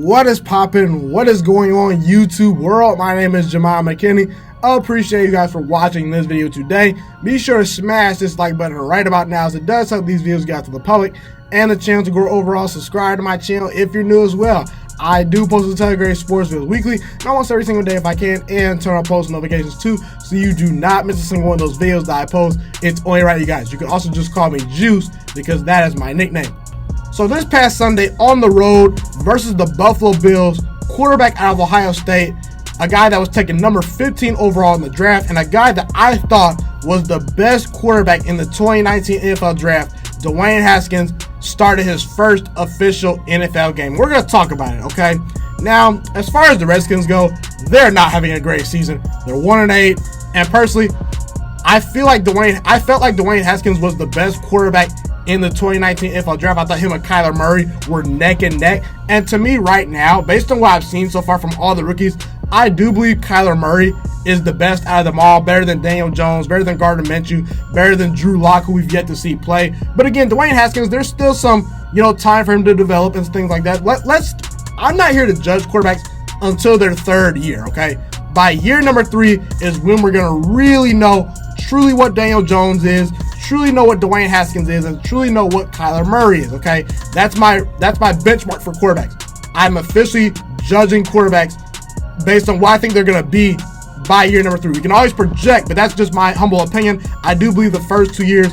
What is poppin'? What is going on, YouTube world? My name is Ghiman Mckinney. I appreciate you guys for watching this video today. Be sure to smash this like button right about now, as it does help these videos get out to the public and the channel to grow overall. Subscribe to my channel if you're new as well. I do post the Telegram sports videos weekly, and almost every single day if I can, and turn on post notifications too, so you do not miss a single one of those videos that I post. It's only right, you guys. You can also just call me Juice, because that is my nickname. So this past Sunday on the road versus the Buffalo Bills, quarterback out of Ohio State, a guy that was taken number 15 overall in the draft, and a guy that I thought was the best quarterback in the 2019 NFL draft, Dwayne Haskins, started his first official NFL game. We're going to talk about it, okay? Now, as far as the Redskins go, they're not having a great season. They're 1-8, and personally, I felt like Dwayne Haskins was the best quarterback in the 2019 NFL draft. I thought him and Kyler Murray were neck and neck. And to me right now, based on what I've seen so far from all the rookies, I do believe Kyler Murray is the best out of them all. Better than Daniel Jones, better than Gardner Minshew, better than Drew Lock, who we've yet to see play. But again, Dwayne Haskins, there's still some, time for him to develop and things like that. I'm not here to judge quarterbacks until their third year, okay? By year number 3 is when we're going to really know truly what Daniel Jones is, truly know what Dwayne Haskins is, and truly know what Kyler Murray is, okay? That's my benchmark for quarterbacks. I'm officially judging quarterbacks based on what I think they're going to be by year number 3. We can always project, but that's just my humble opinion. I do believe the first 2 years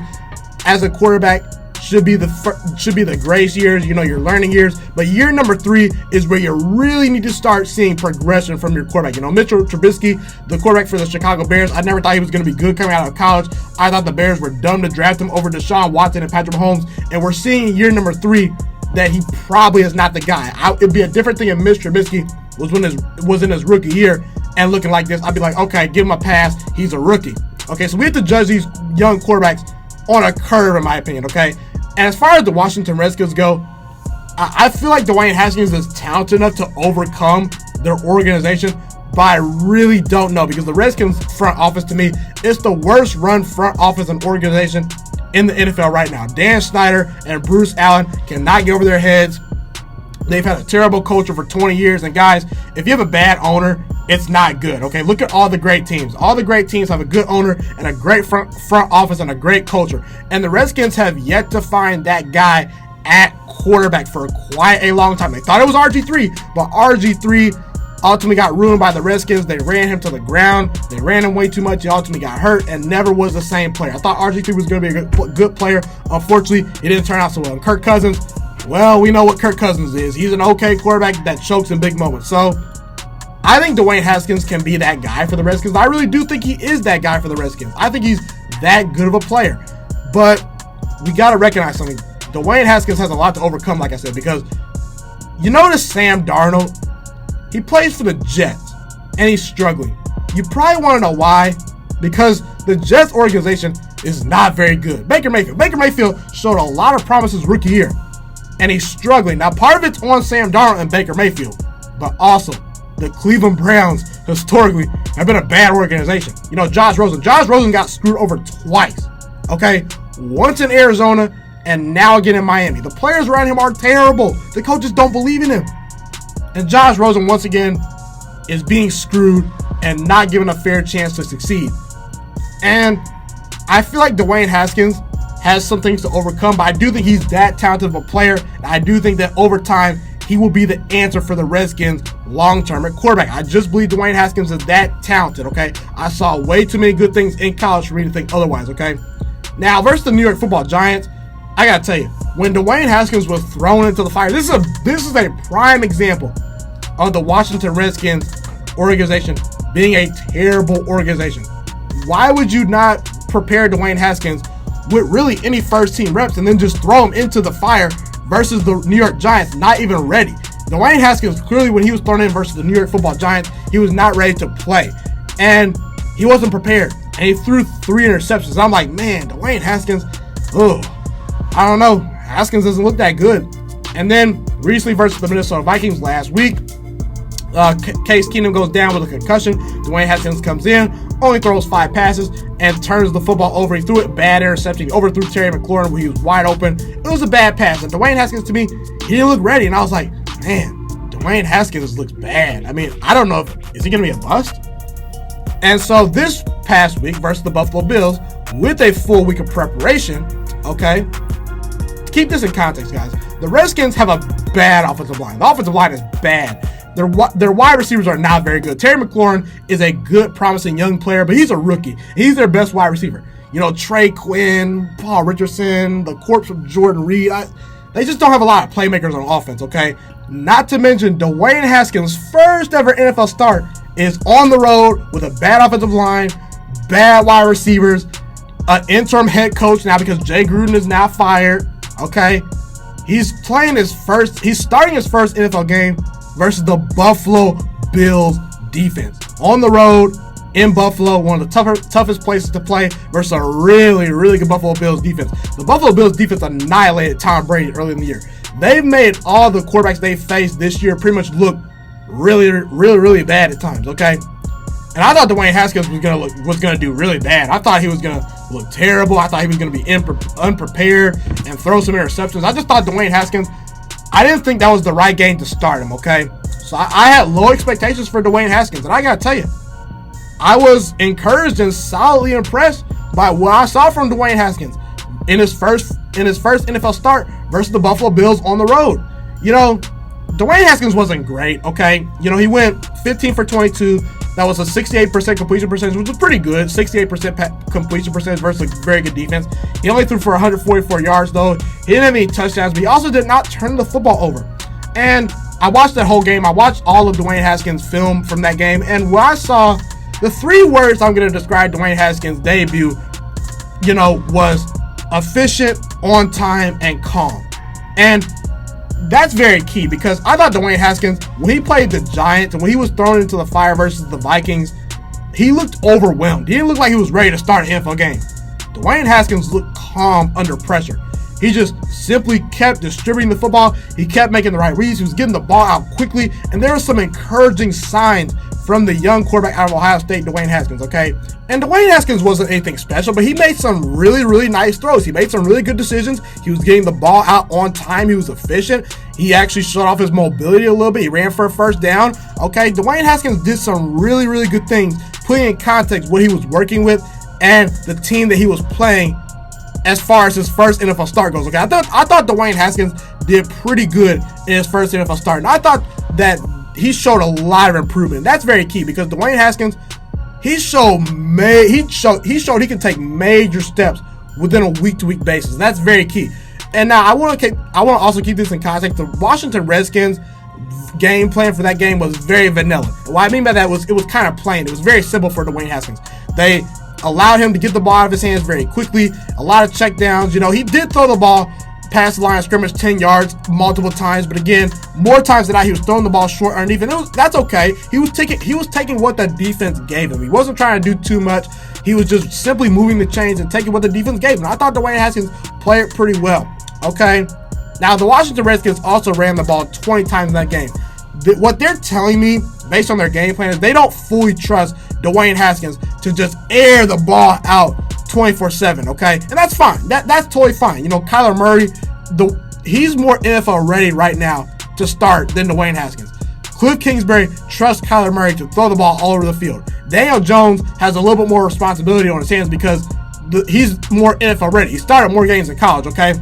as a quarterback should be the grace years, your learning years. But year number 3 is where you really need to start seeing progression from your quarterback. Mitchell Trubisky, the quarterback for the Chicago Bears, I never thought he was going to be good coming out of college. I thought the Bears were dumb to draft him over Deshaun Watson and Patrick Mahomes. And we're seeing year number 3 that he probably is not the guy. It'd be a different thing if Mitch Trubisky was in his rookie year and looking like this. I'd be like, okay, give him a pass. He's a rookie. Okay, so we have to judge these young quarterbacks on a curve, in my opinion, okay? And as far as the Washington Redskins go, I feel like Dwayne Haskins is talented enough to overcome their organization, but I really don't know, because the Redskins front office, to me, is the worst run front office and organization in the NFL right now. Dan Snyder and Bruce Allen cannot get over their heads. They've had a terrible culture for 20 years, and guys, if you have a bad owner, it's not good, okay? Look at all the great teams. All the great teams have a good owner and a great front office and a great culture. And the Redskins have yet to find that guy at quarterback for quite a long time. They thought it was RG3, but RG3 ultimately got ruined by the Redskins. They ran him to the ground. They ran him way too much. He ultimately got hurt and never was the same player. I thought RG3 was going to be a good player. Unfortunately, it didn't turn out so well. And Kirk Cousins, well, we know what Kirk Cousins is. He's an okay quarterback that chokes in big moments. So I think Dwayne Haskins can be that guy for the Redskins. I really do think he is that guy for the Redskins. I think he's that good of a player. But we got to recognize something. Dwayne Haskins has a lot to overcome, like I said, because you notice Sam Darnold, he plays for the Jets, and he's struggling. You probably want to know why. Because the Jets organization is not very good. Baker Mayfield showed a lot of promise his rookie year, and he's struggling. Now, part of it's on Sam Darnold and Baker Mayfield, but also the Cleveland Browns historically have been a bad organization. Josh Rosen got screwed over twice, okay? Once in Arizona and now again in Miami. The players around him are terrible. The coaches don't believe in him. And Josh Rosen, once again, is being screwed and not given a fair chance to succeed. And I feel like Dwayne Haskins has some things to overcome, but I do think he's that talented of a player. And I do think that over time, he will be the answer for the Redskins long-term at quarterback. I just believe Dwayne Haskins is that talented, okay? I saw way too many good things in college for me to think otherwise, okay? Now, versus the New York Football Giants, I gotta tell you, when Dwayne Haskins was thrown into the fire, this is a prime example of the Washington Redskins organization being a terrible organization. Why would you not prepare Dwayne Haskins with really any first-team reps and then just throw him into the fire versus the New York Giants, not even ready? Dwayne Haskins, clearly when he was thrown in versus the New York Football Giants, he was not ready to play. And he wasn't prepared. And he threw 3 interceptions. I'm like, man, Dwayne Haskins, I don't know. Haskins doesn't look that good. And then recently versus the Minnesota Vikings last week, Case Keenum goes down with a concussion. Dwayne Haskins comes in, only throws 5 passes, and turns the football over. He threw it bad interception. He overthrew Terry McLaurin when he was wide open. It was a bad pass. And Dwayne Haskins, to me, he didn't look ready. And I was like, man, Dwayne Haskins looks bad. I mean, I don't know is he going to be a bust? And so this past week versus the Buffalo Bills, with a full week of preparation, okay, keep this in context, guys. The Redskins have a bad offensive line. The offensive line is bad. Their wide receivers are not very good. Terry McLaurin is a good, promising young player, but he's a rookie. He's their best wide receiver. You know, Trey Quinn, Paul Richardson, the corpse of Jordan Reed. They just don't have a lot of playmakers on offense, okay? Not to mention Dwayne Haskins' first ever NFL start is on the road with a bad offensive line, bad wide receivers, an interim head coach now because Jay Gruden is now fired, okay? He's starting his first NFL game versus the Buffalo Bills defense. On the road in Buffalo, one of the toughest places to play versus a really, really good Buffalo Bills defense. The Buffalo Bills defense annihilated Tom Brady early in the year. They've made all the quarterbacks they faced this year pretty much look really, really, really bad at times, okay? And I thought Dwayne Haskins was gonna do really bad. I thought he was gonna look terrible. I thought he was gonna be unprepared and throw some interceptions. I just thought Dwayne Haskins, I didn't think that was the right game to start him, okay? So I had low expectations for Dwayne Haskins, and I gotta tell you, I was encouraged and solidly impressed by what I saw from Dwayne Haskins in his first NFL start versus the Buffalo Bills on the road. You know, Dwayne Haskins wasn't great, okay? You know, he went 15 for 22. That was a 68% completion percentage, which was pretty good. 68% completion percentage versus a very good defense. He only threw for 144 yards, though. He didn't have any touchdowns, but he also did not turn the football over. And I watched that whole game. I watched all of Dwayne Haskins' film from that game. And what I saw, the three words I'm going to describe Dwayne Haskins' debut, you know, was efficient, on time, and calm. And that's very key because I thought Dwayne Haskins, when he played the Giants and when he was thrown into the fire versus the Vikings, he looked overwhelmed. He didn't look like he was ready to start an NFL game. Dwayne Haskins looked calm under pressure. He just simply kept distributing the football. He kept making the right reads. He was getting the ball out quickly. And there were some encouraging signs from the young quarterback out of Ohio State, Dwayne Haskins, okay? And Dwayne Haskins wasn't anything special, but he made some really, really nice throws. He made some really good decisions. He was getting the ball out on time. He was efficient. He actually showed off his mobility a little bit. He ran for a first down, okay? Dwayne Haskins did some really, really good things, putting in context what he was working with and the team that he was playing as far as his first NFL start goes, okay? I thought Dwayne Haskins did pretty good in his first NFL start, and I thought that he showed a lot of improvement. That's very key because Dwayne Haskins, he showed he can take major steps within a week-to-week basis. That's very key. And now I want to also keep this in context. The Washington Redskins game plan for that game was very vanilla. What I mean by that was it was kind of plain. It was very simple for Dwayne Haskins. They allowed him to get the ball out of his hands very quickly. A lot of checkdowns. You know, he did throw the ball past the line of scrimmage 10 yards multiple times, but again, more times than not, he was throwing the ball short underneath, and that's okay. He was taking what the defense gave him. He wasn't trying to do too much. He was just simply moving the chains and taking what the defense gave him. I thought Dwayne Haskins played pretty well. Okay. Now the Washington Redskins also ran the ball 20 times in that game. What they're telling me, based on their game plan, is they don't fully trust Dwayne Haskins to just air the ball out 24/7, okay? And that's fine. That's totally fine. You know, Kyler Murray, he's more NFL ready right now to start than Dwayne Haskins. Cliff Kingsbury trusts Kyler Murray to throw the ball all over the field. Daniel Jones has a little bit more responsibility on his hands because he's more NFL ready. He started more games in college, okay?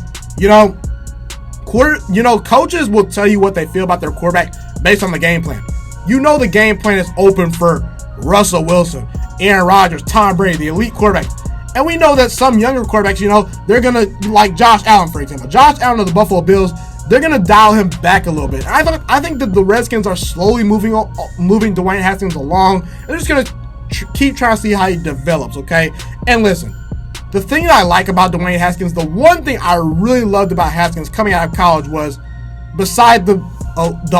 Coaches will tell you what they feel about their quarterback based on the game plan. You know the game plan is open for Russell Wilson, Aaron Rodgers, Tom Brady, the elite quarterbacks. And we know that some younger quarterbacks, they're going to, like Josh Allen, for example. Josh Allen of the Buffalo Bills, they're going to dial him back a little bit. I think that the Redskins are slowly moving Dwayne Haskins along. They're just going to keep trying to see how he develops, okay? And listen, the thing that I like about Dwayne Haskins, the one thing I really loved about Haskins coming out of college was, beside the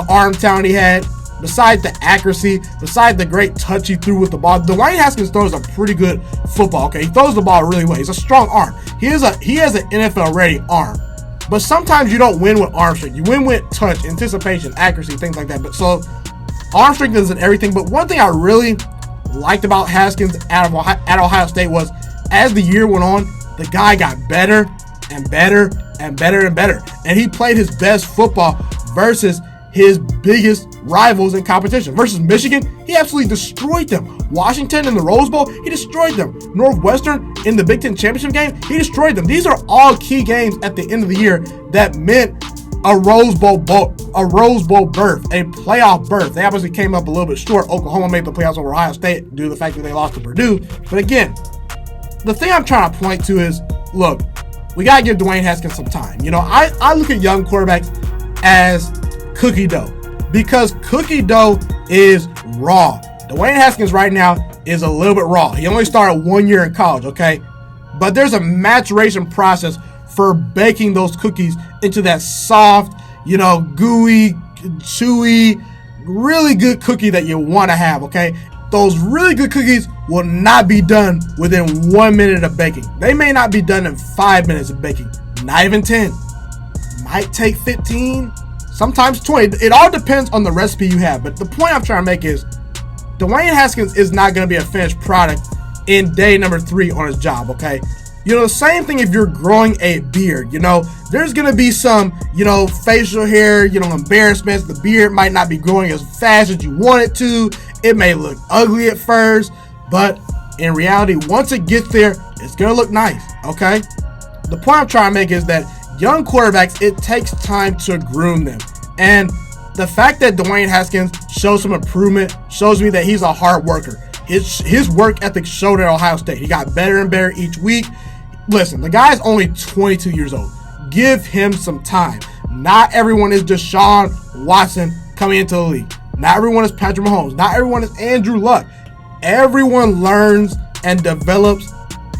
arm talent he had, besides the accuracy, besides the great touch he threw with the ball, Dwayne Haskins throws a pretty good football, okay? He throws the ball really well. He's a strong arm. He has an NFL-ready arm. But sometimes you don't win with arm strength. You win with touch, anticipation, accuracy, things like that. But so arm strength isn't everything. But one thing I really liked about Haskins at Ohio State was, as the year went on, the guy got better and better and better and better. And he played his best football versus his biggest rivals in competition. Versus Michigan, he absolutely destroyed them. Washington in the Rose Bowl, he destroyed them. Northwestern in the Big Ten Championship game, he destroyed them. These are all key games at the end of the year that meant a Rose Bowl berth, a playoff berth. They obviously came up a little bit short. Oklahoma made the playoffs over Ohio State due to the fact that they lost to Purdue. But again, the thing I'm trying to point to is, look, we got to give Dwayne Haskins some time. You know, I look at young quarterbacks as cookie dough because cookie dough is raw. Dwayne Haskins right now is a little bit raw. He only started 1 year in college, okay? But there's a maturation process for baking those cookies into that soft, you know, gooey, chewy, really good cookie that you want to have, okay? Those really good cookies will not be done within 1 minute of baking. They may not be done in 5 minutes of baking, not even 10. Might take 15, sometimes 20. It all depends on the recipe you have. But the point I'm trying to make is Dwayne Haskins is not going to be a finished product in day number 3 on his job, okay? You know, the same thing if you're growing a beard. You know, there's going to be some, you know, facial hair, you know, embarrassments. The beard might not be growing as fast as you want it to. It may look ugly at first, but in reality, once it gets there, it's going to look nice, okay? The point I'm trying to make is that young quarterbacks, it takes time to groom them. And the fact that Dwayne Haskins shows some improvement shows me that he's a hard worker. His work ethic showed at Ohio State. He got better and better each week. Listen, the guy's only 22 years old. Give him some time. Not everyone is Deshaun Watson coming into the league. Not everyone is Patrick Mahomes. Not everyone is Andrew Luck. Everyone learns and develops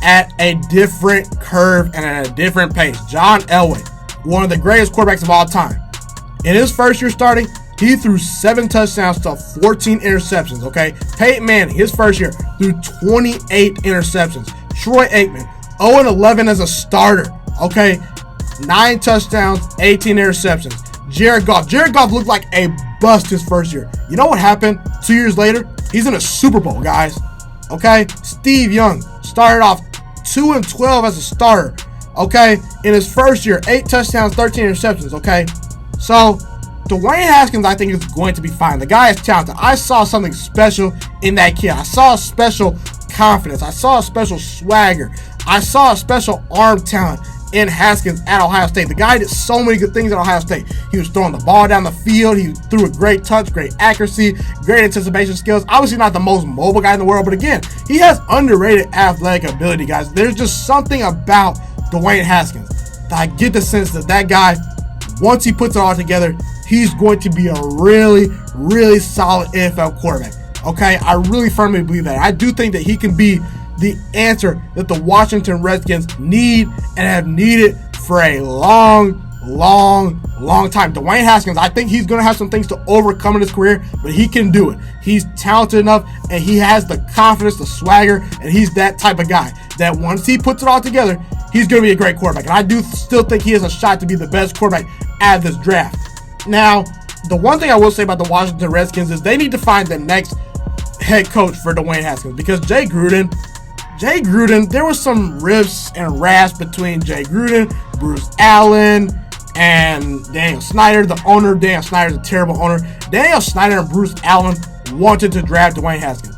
at a different curve and at a different pace. John Elway, one of the greatest quarterbacks of all time. In his first year starting, he threw 7 touchdowns to 14 interceptions, okay? Peyton Manning, his first year, threw 28 interceptions. Troy Aikman, 0-11 as a starter, okay? 9 touchdowns, 18 interceptions. Jared Goff looked like a bust his first year. You know what happened 2 years later? He's in a Super Bowl, guys, okay? Steve Young started off 2-12 as a starter, okay? In his first year, 8 touchdowns, 13 interceptions, okay? So, Dwayne Haskins, I think, is going to be fine. The guy is talented. I saw something special in that kid. I saw a special confidence. I saw a special swagger. I saw a special arm talent in Haskins at Ohio State. The guy did so many good things at Ohio State. He was throwing the ball down the field. He threw a great touch, great accuracy, great anticipation skills. Obviously not the most mobile guy in the world, but again, he has underrated athletic ability, guys. There's just something about Dwayne Haskins that I get the sense that that guy, once he puts it all together, he's going to be a really, really solid NFL quarterback. Okay, I really firmly believe that. I do think that he can be the answer that the Washington Redskins need and have needed for a long time. Dwayne Haskins, I think he's going to have some things to overcome in his career, but he can do it. He's talented enough, and he has the confidence, the swagger, and he's that type of guy that once he puts it all together, he's going to be a great quarterback. And I do still think he has a shot to be the best quarterback at this draft. Now, the one thing I will say about the Washington Redskins is they need to find the next head coach for Dwayne Haskins, because Jay Gruden, there was some rifts and rafts between Jay Gruden, Bruce Allen, and Daniel Snyder, the owner. Daniel Snyder's a terrible owner. Daniel Snyder and Bruce Allen wanted to draft Dwayne Haskins.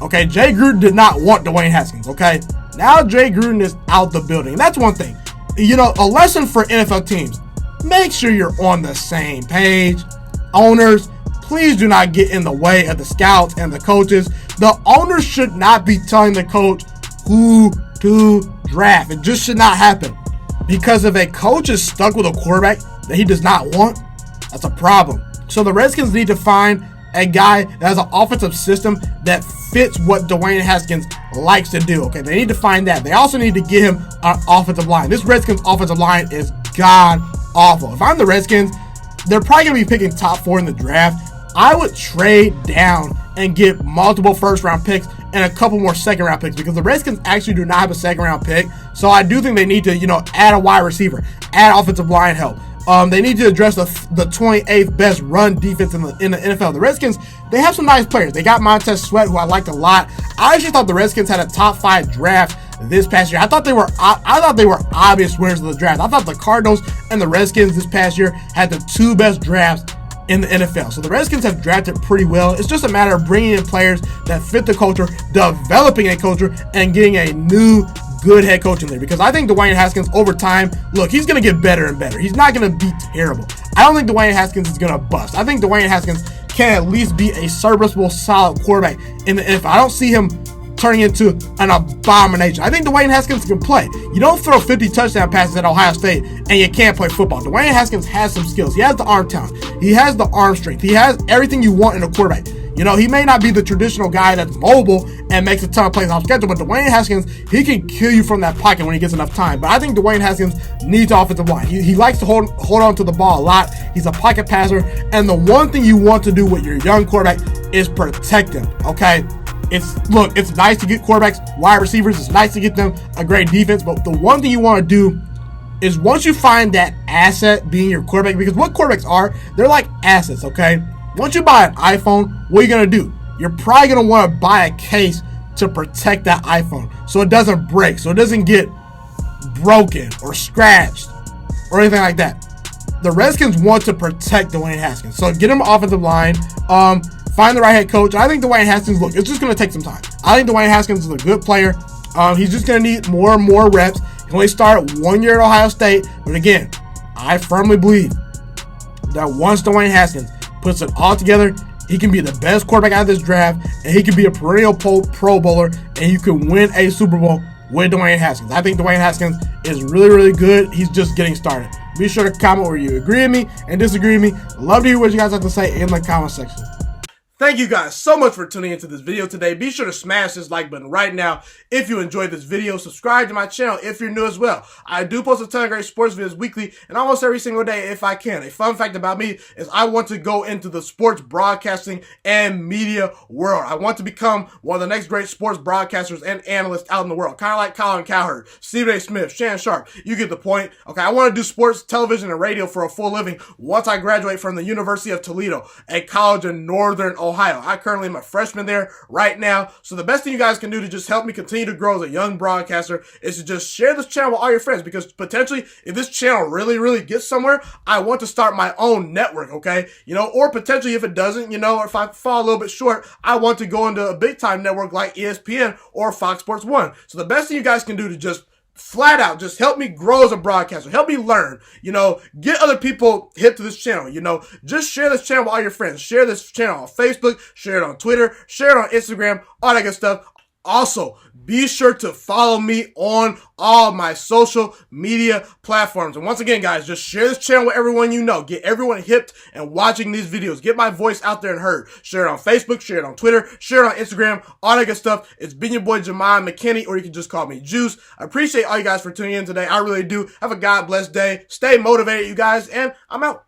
Okay, Jay Gruden did not want Dwayne Haskins, okay? Now Jay Gruden is out the building. And that's one thing. You know, a lesson for NFL teams, make sure you're on the same page. Owners, please do not get in the way of the scouts and the coaches. The owners should not be telling the coach who to draft. It just should not happen. Because if a coach is stuck with a quarterback that he does not want, that's a problem. So the Redskins need to find a guy that has an offensive system that fits what Dwayne Haskins likes to do. Okay, they need to find that. They also need to get him an offensive line. This Redskins offensive line is god awful. If I'm the Redskins, they're probably going to be picking top 4 in the draft. I would trade down and get multiple first-round picks and a couple more second-round picks, because the Redskins actually do not have a second-round pick. So I do think they need to, add a wide receiver, add offensive line help. They need to address the 28th best run defense in the NFL. The Redskins, they have some nice players. They got Montez Sweat, who I liked a lot. I actually thought the Redskins had a top 5 draft this past year. I thought they were obvious winners of the draft. I thought the Cardinals and the Redskins this past year had the 2 best drafts in the NFL. So the Redskins have drafted pretty well. It's just a matter of bringing in players that fit the culture, developing a culture, and getting a new good head coach in there. Because I think Dwayne Haskins, over time, look, he's going to get better and better. He's not going to be terrible. I don't think Dwayne Haskins is going to bust. I think Dwayne Haskins can at least be a serviceable, solid quarterback in the NFL. I don't see him turning into an abomination. I think Dwayne Haskins can play. You don't throw 50 touchdown passes at Ohio State and you can't play football. Dwayne Haskins has some skills. He has the arm talent. He has the arm strength. He has everything you want in a quarterback. You know, he may not be the traditional guy that's mobile and makes a ton of plays off schedule, but Dwayne Haskins, he can kill you from that pocket when he gets enough time. But I think Dwayne Haskins needs offensive line. He likes to hold on to the ball a lot. He's a pocket passer. And the one thing you want to do with your young quarterback is protect him, okay? It's nice to get quarterbacks, wide receivers. It's nice to get them a great defense. But the one thing you want to do is once you find that asset being your quarterback, because what quarterbacks are, they're like assets, okay? Once you buy an iPhone, what are you going to do? You're probably going to want to buy a case to protect that iPhone so it doesn't break, so it doesn't get broken or scratched or anything like that. The Redskins want to protect Dwayne Haskins. So get him an offensive line. Find the right head coach. I think Dwayne Haskins, look, it's just going to take some time. I think Dwayne Haskins is a good player. He's just going to need more and more reps. He only started 1 year at Ohio State. But again, I firmly believe that once Dwayne Haskins puts it all together, he can be the best quarterback out of this draft, and he can be a perennial Pro Bowler, and you can win a Super Bowl with Dwayne Haskins. I think Dwayne Haskins is really, really good. He's just getting started. Be sure to comment where you agree with me and disagree with me. I'd love to hear what you guys have to say in the comment section. Thank you guys so much for tuning into this video today. Be sure to smash this like button right now if you enjoyed this video. Subscribe to my channel if you're new as well. I do post a ton of great sports videos weekly and almost every single day if I can. A fun fact about me is I want to go into the sports broadcasting and media world. I want to become one of the next great sports broadcasters and analysts out in the world. Kind of like Colin Cowherd, Stephen A. Smith, Shannon Sharp. You get the point. Okay, I want to do sports, television, and radio for a full living once I graduate from the University of Toledo, a college in Northern Ohio. I currently am a freshman there right now. So the best thing you guys can do to just help me continue to grow as a young broadcaster is to just share this channel with all your friends, because potentially if this channel really gets somewhere, I want to start my own network, okay? You know, or potentially if it doesn't, you know, or if I fall a little bit short, I want to go into a big time network like ESPN or Fox Sports 1. So the best thing you guys can do to just flat out just help me grow as a broadcaster, help me learn, you know, get other people hip to this channel, you know, just share this channel with all your friends, share this channel on Facebook, share it on Twitter, share it on Instagram, all that good stuff. Also, be sure to follow me on all my social media platforms. And once again, guys, just share this channel with everyone you know. Get everyone hipped and watching these videos. Get my voice out there and heard. Share it on Facebook, share it on Twitter, share it on Instagram, all that good stuff. It's been your boy, Ghiman Mckinney, or you can just call me Juice. I appreciate all you guys for tuning in today. I really do. Have a God bless day. Stay motivated, you guys, and I'm out.